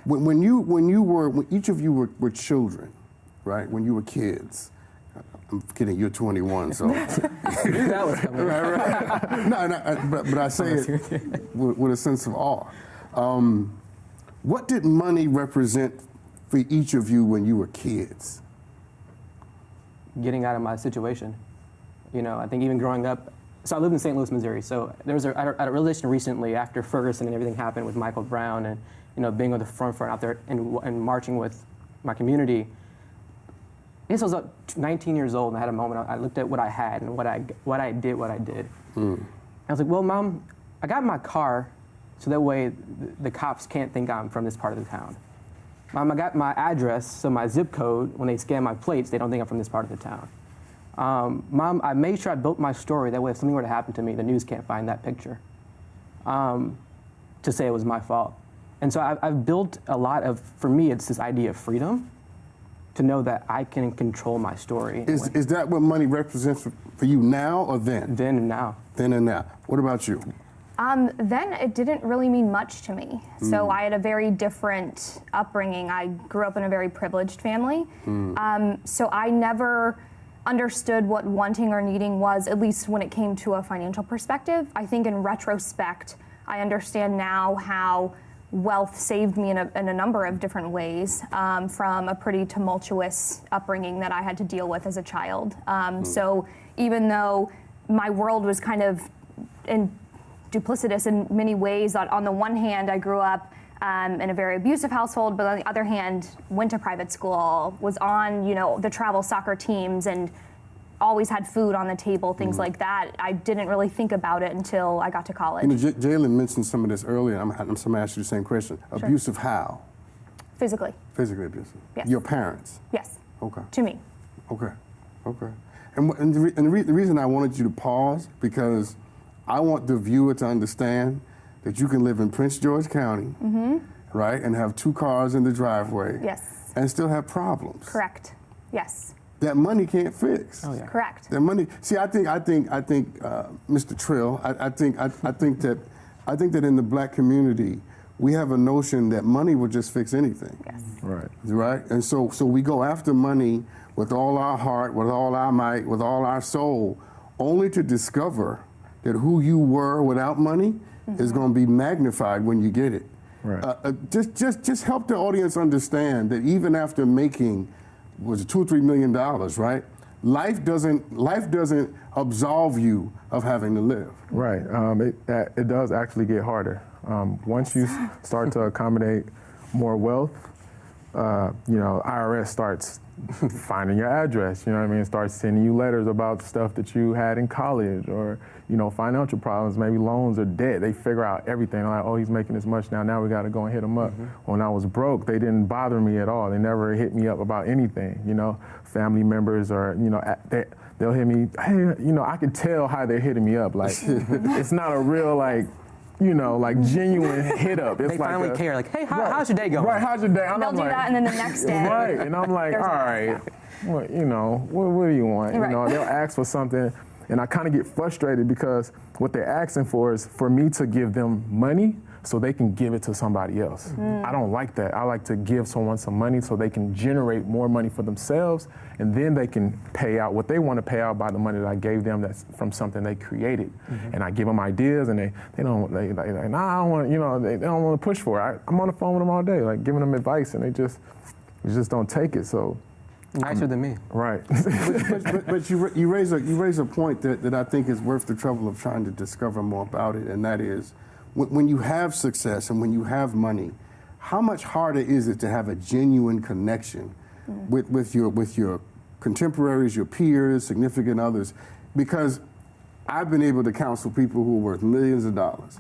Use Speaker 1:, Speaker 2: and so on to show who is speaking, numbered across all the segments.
Speaker 1: When each of you were children, right? When you were kids, I'm kidding. You're 21, so
Speaker 2: that was coming.
Speaker 1: right. No, but I say it with a sense of awe. What did money represent for each of you when you were kids?
Speaker 2: Getting out of my situation. You know, I think even growing up, so I lived in St. Louis, Missouri. So there was at a realization recently after Ferguson and everything happened with Michael Brown and, you know, being on the front out there and marching with my community. I guess I was 19 years old and I had a moment. I looked at what I had and what I did. I was like, well, Mom, I got my car so that way the cops can't think I'm from this part of the town. Mom, I got my address, so my zip code, when they scan my plates, they don't think I'm from this part of the town. Mom, I made sure I built my story, that way if something were to happen to me, the news can't find that picture to say it was my fault. And so I've built a lot of, for me, it's this idea of freedom, to know that I can control my story.
Speaker 1: Is that what money represents for you now or then?
Speaker 2: Then and now.
Speaker 1: Then and now. What about you?
Speaker 3: Then it didn't really mean much to me. So I had a very different upbringing. I grew up in a very privileged family. So I never understood what wanting or needing was, at least when it came to a financial perspective. I think in retrospect, I understand now how wealth saved me in a number of different ways from a pretty tumultuous upbringing that I had to deal with as a child. So even though my world was kind of duplicitous in many ways, on the one hand, I grew up in a very abusive household, but on the other hand, went to private school, was on, you know, the travel soccer teams, and always had food on the table, things like that. I didn't really think about it until I got to college.
Speaker 1: You know, Jalen mentioned some of this earlier. I'm going to ask you the same question.
Speaker 3: Sure.
Speaker 1: Abusive how?
Speaker 3: Physically.
Speaker 1: Physically abusive?
Speaker 3: Yes.
Speaker 1: Your parents?
Speaker 3: Yes.
Speaker 1: Okay.
Speaker 3: To me.
Speaker 1: Okay. Okay. And the reason I wanted you to pause, because I want the viewer to understand that you can live in Prince George County, right, and have 2 cars in the driveway,
Speaker 3: Yes.
Speaker 1: and still have problems.
Speaker 3: Correct. Yes.
Speaker 1: That money can't fix.
Speaker 2: Oh, yeah.
Speaker 3: Correct.
Speaker 1: That money. See, I think, Mr. Trill, I think that in the black community, we have a notion that money will just fix anything.
Speaker 3: Yes.
Speaker 1: Right. Right. And so we go after money with all our heart, with all our might, with all our soul, only to discover that who you were without money is going to be magnified when you get it. Right. Just help the audience understand that even after making, was it $2 or $3 million, right? Life doesn't absolve you of having to live.
Speaker 4: Right. It does actually get harder. Once you start to accommodate more wealth, you know, IRS starts finding your address, you know what I mean? Starts sending you letters about stuff that you had in college, or, you know, financial problems, maybe loans or debt. They figure out everything. Like, oh, he's making this much now we got to go and hit him up. When I was broke, they didn't bother me at all. They never hit me up about anything, you know. Family members, or, you know, they'll hit me, hey, you know, I can tell how they're hitting me up. Like, it's not a real, like, you know, like genuine hit up. It's
Speaker 2: they
Speaker 4: like
Speaker 2: finally care, like, hey, how's your day going?
Speaker 4: Right, how's your day?
Speaker 3: They'll do that, and then the next day.
Speaker 4: Right, and I'm like, all right, well, you know, what do you want?
Speaker 3: Right.
Speaker 4: You know, they'll ask for something, and I kind of get frustrated because what they're asking for is for me to give them money so they can give it to somebody else. I don't like that. I like to give someone some money so they can generate more money for themselves, and then they can pay out what they want to pay out by the money that I gave them that's from something they created. And I give them ideas, and they don't want, you know, they don't want to push for it. I'm on the phone with them all day, like giving them advice, and they just don't take it. So
Speaker 2: nicer than me.
Speaker 4: Right.
Speaker 1: but you raise a point that I think is worth the trouble of trying to discover more about it, and that is, when you have success and when you have money, how much harder is it to have a genuine connection with your contemporaries, your peers, significant others? Because I've been able to counsel people who are worth millions of dollars,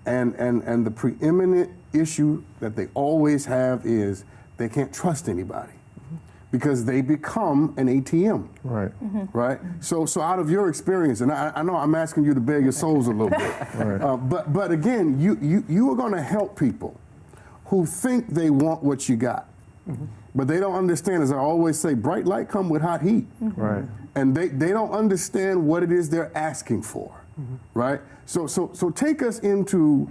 Speaker 1: and the preeminent issue that they always have is they can't trust anybody, because they become an ATM.
Speaker 4: Right.
Speaker 1: Right? So out of your experience, and I know I'm asking you to bare your souls a little bit,
Speaker 4: Right.
Speaker 1: but again, you are going to help people who think they want what you got, but they don't understand, as I always say, bright light come with hot heat.
Speaker 4: Right.
Speaker 1: And they don't understand what it is they're asking for, right? So take us into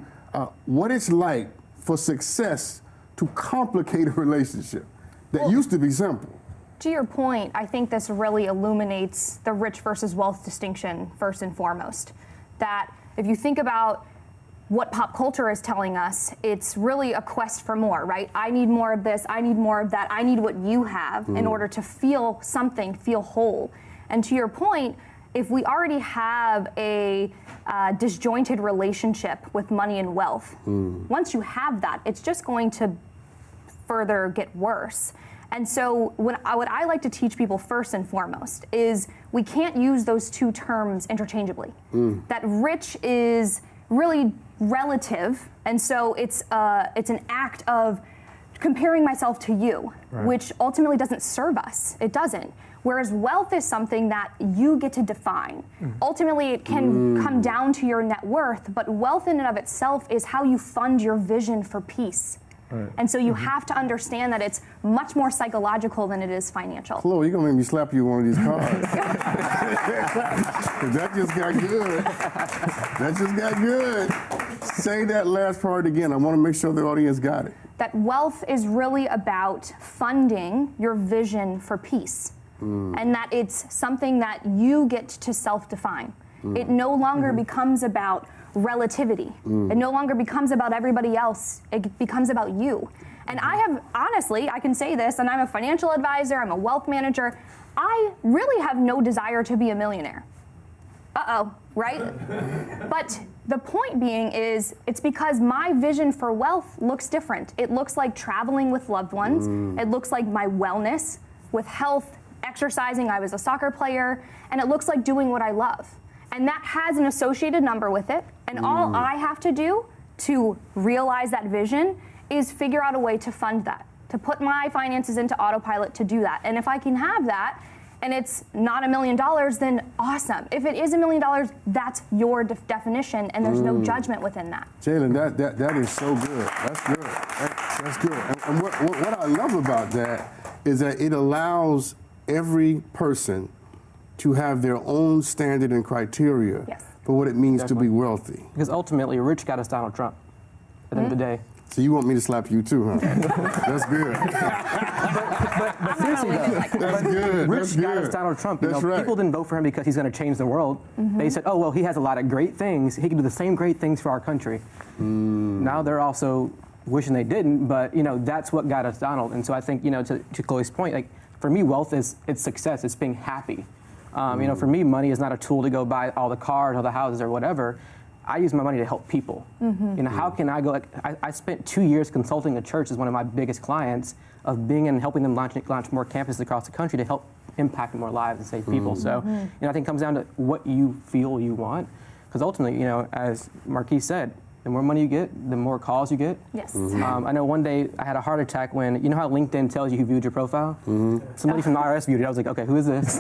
Speaker 1: what it's like for success to complicate a relationship that used to be simple.
Speaker 3: To your point, I think this really illuminates the rich versus wealth distinction first and foremost. That if you think about what pop culture is telling us, it's really a quest for more, right? I need more of this, I need more of that, I need what you have in order to feel something, feel whole. And to your point, if we already have a disjointed relationship with money and wealth, once you have that, it's just going to further get worse. And so what I like to teach people first and foremost is we can't use those two terms interchangeably. That rich is really relative, and so it's an act of comparing myself to you, which ultimately doesn't serve us. It doesn't. Whereas wealth is something that you get to define. Ultimately, it can come down to your net worth, but wealth in and of itself is how you fund your vision for peace. And so you have to understand that it's much more psychological than it is financial.
Speaker 1: Chloe, you're gonna make me slap you with one of these cards. 'Cause that just got good. That just got good. Say that last part again. I want to make sure the audience got it.
Speaker 3: That wealth is really about funding your vision for peace. And that it's something that you get to self-define. It no longer becomes about relativity. It no longer becomes about everybody else. It becomes about you. And I have, honestly, I can say this, and I'm a financial advisor, I'm a wealth manager. I really have no desire to be a millionaire. Right? But the point being is, it's because my vision for wealth looks different. It looks like traveling with loved ones. It looks like my wellness with health, exercising. I was a soccer player, and it looks like doing what I love. And that has an associated number with it. And all I have to do to realize that vision is figure out a way to fund that, to put my finances into autopilot to do that. And if I can have that, and it's not $1 million, then awesome. If it is $1 million, that's your definition, and there's no judgment within that.
Speaker 1: Jalen, that is so good. That's good. That's good. And what I love about that is that it allows every person to have their own standard and criteria for what it means to be wealthy.
Speaker 2: Because ultimately, rich got us Donald Trump at the end of the day.
Speaker 1: So you want me to slap you too, huh? That's good.
Speaker 2: But seriously though,
Speaker 1: That's good.
Speaker 2: rich got us Donald Trump.
Speaker 1: That's right.
Speaker 2: People didn't vote for him because he's going to change the world. They said, oh, well, he has a lot of great things. He can do the same great things for our country. Now they're also wishing they didn't, but that's what got us Donald. And so I think, to Chloe's point, like for me, wealth it's success. It's being happy. For me, money is not a tool to go buy all the cars or the houses or whatever. I use my money to help people. How can I go? Like, I spent 2 years consulting a church as one of my biggest clients of being in helping them launch more campuses across the country to help impact more lives and save people. So, I think it comes down to what you feel you want, because ultimately, as Marquis said, the more money you get, the more calls you get.
Speaker 3: Yes.
Speaker 2: I know one day I had a heart attack when, how LinkedIn tells you who viewed your profile? Somebody from the IRS viewed it. I was like, okay, who is this?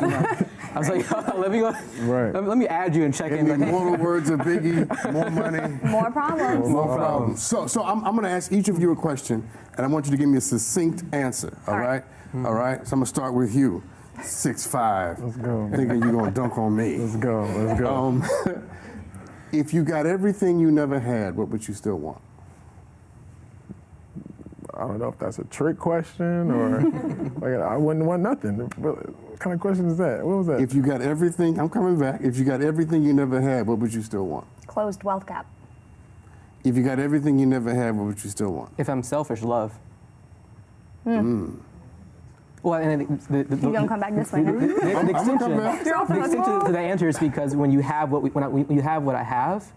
Speaker 2: I was like, let me add you and check in.
Speaker 1: More words of Biggie, more money.
Speaker 3: More problems.
Speaker 1: More problems. So I'm going to ask each of you a question, and I want you to give me a succinct answer, all right? All right? So I'm going to start with you. 6'5".
Speaker 4: Let's go.
Speaker 1: Thinking you're going to dunk on me.
Speaker 4: Let's go.
Speaker 1: If you got everything you never had, what would you still want?
Speaker 4: I don't know if that's a trick question or like I wouldn't want nothing. What kind of question is that? What was that?
Speaker 1: If you got everything, I'm coming back. If you got everything you never had, what would you still want?
Speaker 3: Closed wealth gap.
Speaker 1: If you got everything you never had, what would you still want?
Speaker 2: If I'm selfish, love. Well, and
Speaker 3: You're gonna come back this way.
Speaker 2: The extension to the answer is because when you have when you have what I have,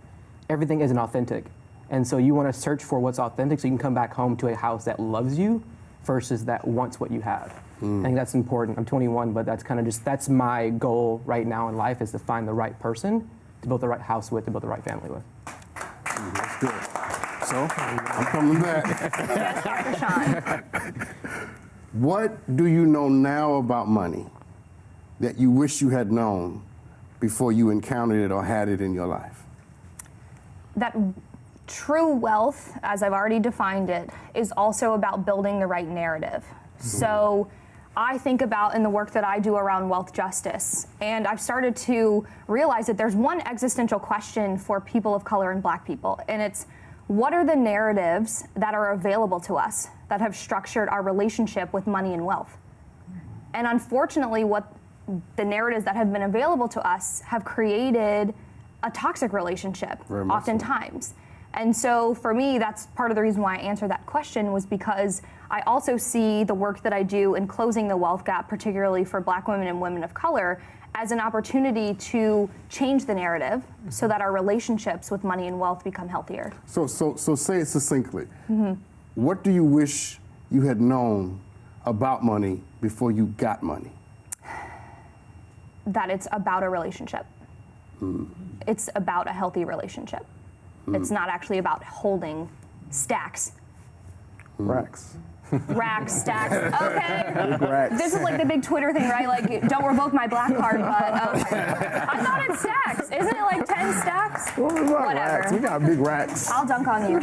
Speaker 2: everything isn't authentic, and so you want to search for what's authentic so you can come back home to a house that loves you, versus that wants what you have. I think that's important. I'm 21, but that's kind of that's my goal right now in life is to find the right person to build the right house with, to build the right family with.
Speaker 1: That's good. So I'm coming back.
Speaker 3: Yes, Dr. Sean.
Speaker 1: What do you know now about money that you wish you had known before you encountered it or had it in your life?
Speaker 3: That true wealth, as I've already defined it, is also about building the right narrative. So I think about in the work that I do around wealth justice, and I've started to realize that there's one existential question for people of color and Black people, and it's, what are the narratives that are available to us that have structured our relationship with money and wealth? And unfortunately, what the narratives that have been available to us have created a toxic relationship, oftentimes. And so for me, that's part of the reason why I answered that question, was because I also see the work that I do in closing the wealth gap, particularly for Black women and women of color, as an opportunity to change the narrative so that our relationships with money and wealth become healthier.
Speaker 1: So say it succinctly. What do you wish you had known about money before you got money?
Speaker 3: That it's about a relationship. It's about a healthy relationship. It's not actually about holding stacks.
Speaker 4: Racks.
Speaker 3: Racks, stacks. Okay.
Speaker 4: Racks.
Speaker 3: This is like the big Twitter thing, right? Like, don't revoke my black card, but okay. I thought it's stacks. Isn't it like 10 stacks?
Speaker 4: Well, it's not
Speaker 3: Whatever.
Speaker 4: racks. We got big racks.
Speaker 3: I'll dunk on you.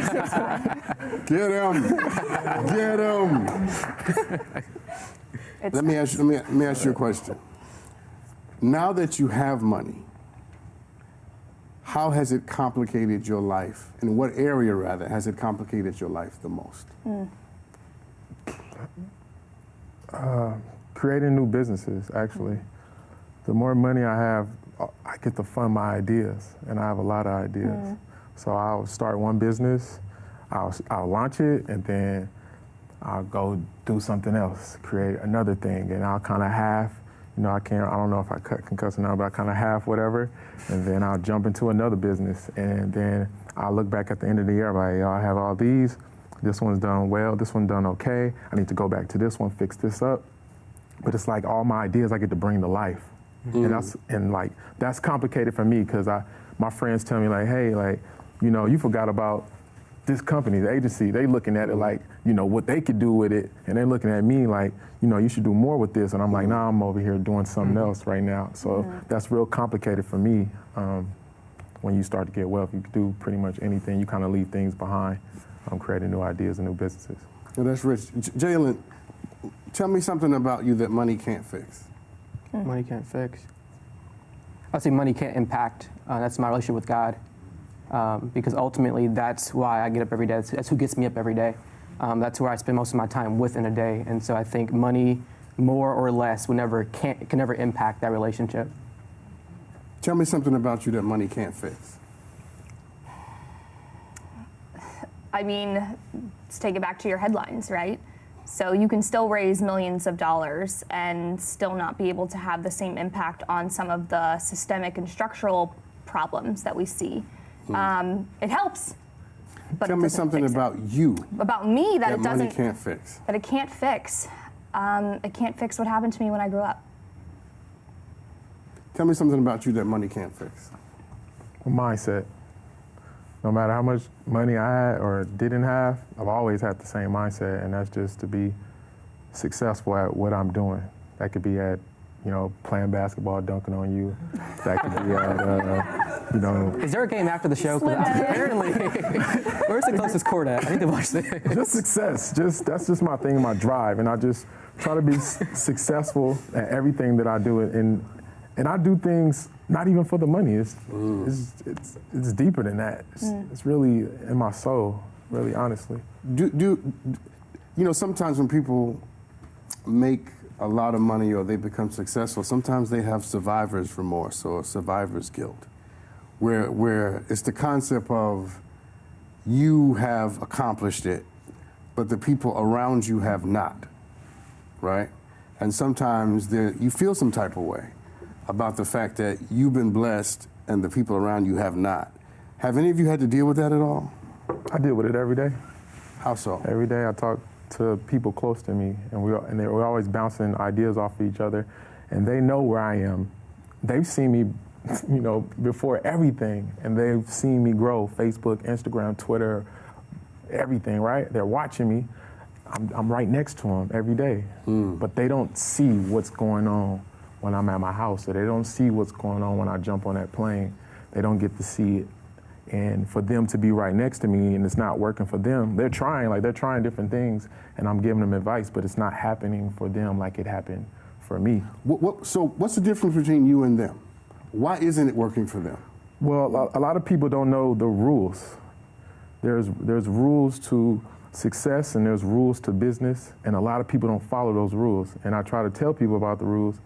Speaker 1: Get him! Get him! Let me ask you a question. Now that you have money, how has it complicated your life? In what area, rather, has it complicated your life the most?
Speaker 4: Creating new businesses, actually. The more money I have, I get to fund my ideas, and I have a lot of ideas. So I'll start one business, I'll launch it, and then I'll go do something else, create another thing, and I'll kind of half, I don't know if I can cuss now, but I kind of half whatever, and then I'll jump into another business, and then I'll look back at the end of the year, like, I have all these, this one's done well, this one's done okay, I need to go back to this one, fix this up. But it's like all my ideas I get to bring to life. And that's complicated for me, because my friends tell me, like, hey, like, you forgot about this company, the agency. They looking at it like, what they could do with it, and they're looking at me like, you should do more with this. And I'm like, nah, I'm over here doing something else right now. So that's real complicated for me. When you start to get wealth, you can do pretty much anything. You kind of leave things behind, creating new ideas and new businesses.
Speaker 1: Well, that's rich. Jalen, tell me something about you that money can't fix.
Speaker 2: Money can't fix. I'd say money can't impact. That's my relationship with God. Because ultimately, that's why I get up every day. That's who gets me up every day. That's where I spend most of my time within a day. And so I think money, more or less, can never impact that relationship.
Speaker 1: Tell me something about you that money can't fix.
Speaker 3: I mean, let's take it back to your headlines, right? So you can still raise millions of dollars and still not be able to have the same impact on some of the systemic and structural problems that we see. It helps. But
Speaker 1: tell me something about you.
Speaker 3: About me that it doesn't.
Speaker 1: Money can't fix.
Speaker 3: That it can't fix. It can't fix what happened to me when I grew up.
Speaker 1: Tell me something about you that money can't fix.
Speaker 4: Mindset. No matter how much money I had or didn't have, I've always had the same mindset, and that's just to be successful at what I'm doing. That could be at, playing basketball, dunking on you. That could be at,
Speaker 2: Is there a game after the show? Apparently, where's the closest court at? I need to watch that.
Speaker 4: Just success. That's just my thing, my drive, and I just try to be successful at everything that I do, and I do things not even for the money. It's deeper than that. It's really in my soul, really, honestly.
Speaker 1: Sometimes when people make a lot of money or they become successful, sometimes they have survivor's remorse or survivor's guilt, where it's the concept of you have accomplished it, but the people around you have not, right? And sometimes you feel some type of way about the fact that you've been blessed and the people around you have not. Have any of you had to deal with that at all?
Speaker 4: I deal with it every day.
Speaker 1: How so?
Speaker 4: Every day I talk to people close to me, and we're always bouncing ideas off of each other, and they know where I am. They've seen me, before everything, and they've seen me grow. Facebook, Instagram, Twitter, everything, right? They're watching me. I'm right next to them every day, but they don't see what's going on when I'm at my house, or they don't see what's going on when I jump on that plane. They don't get to see it. And for them to be right next to me and it's not working for them, they're trying different things, and I'm giving them advice, but it's not happening for them like it happened for me.
Speaker 1: So what's the difference between you and them? Why isn't it working for them?
Speaker 4: Well, a lot of people don't know the rules. there's rules to success and there's rules to business, and a lot of people don't follow those rules. And I try to tell people about the rules,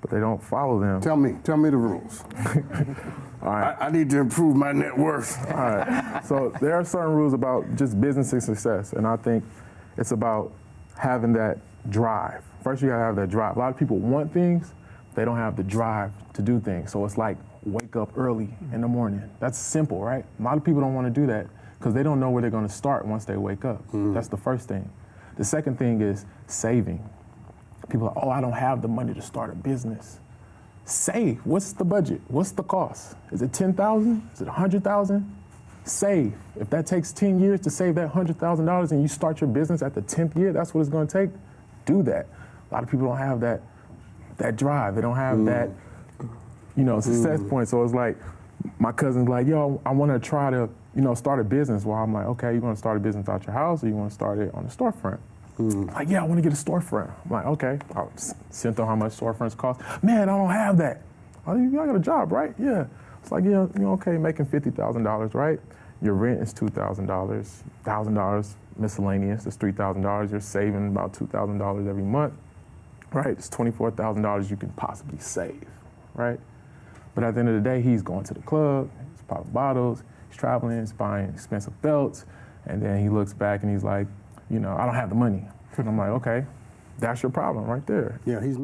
Speaker 4: but they don't follow them.
Speaker 1: Tell me the rules.
Speaker 4: All right.
Speaker 1: I need to improve my net worth.
Speaker 4: All right. So there are certain rules about just business and success, and I think it's about having that drive. First, you gotta have that drive. A lot of people want things, they don't have the drive to do things. So it's like wake up early in the morning. That's simple, right? A lot of people don't want to do that because they don't know where they're going to start once they wake up. That's the first thing. The second thing is saving. People are, oh, I don't have the money to start a business. Save. What's the budget? What's the cost? Is it $10,000? Is it $100,000? Save. If that takes 10 years to save that $100,000 and you start your business at the 10th year, that's what it's going to take. Do that. A lot of people don't have that drive. They don't have that, success point. So it's like my cousin's like, yo, I want to try to, start a business. Well, I'm like, okay, you want to start a business out your house or you want to start it on a storefront? Like, yeah, I want to get a storefront. I'm like, okay. I sent them how much storefronts cost. Man, I don't have that. Oh, you got a job, right? Yeah. It's like, yeah, okay, making $50,000, right? Your rent is $2,000, $1,000 miscellaneous is $3,000. You're saving about $2,000 every month, right? It's $24,000 you can possibly save, right? But at the end of the day, he's going to the club, he's popping bottles, he's traveling, he's buying expensive belts, and then he looks back and he's like, I don't have the money. And I'm like, okay, that's your problem right there.
Speaker 1: Yeah, he's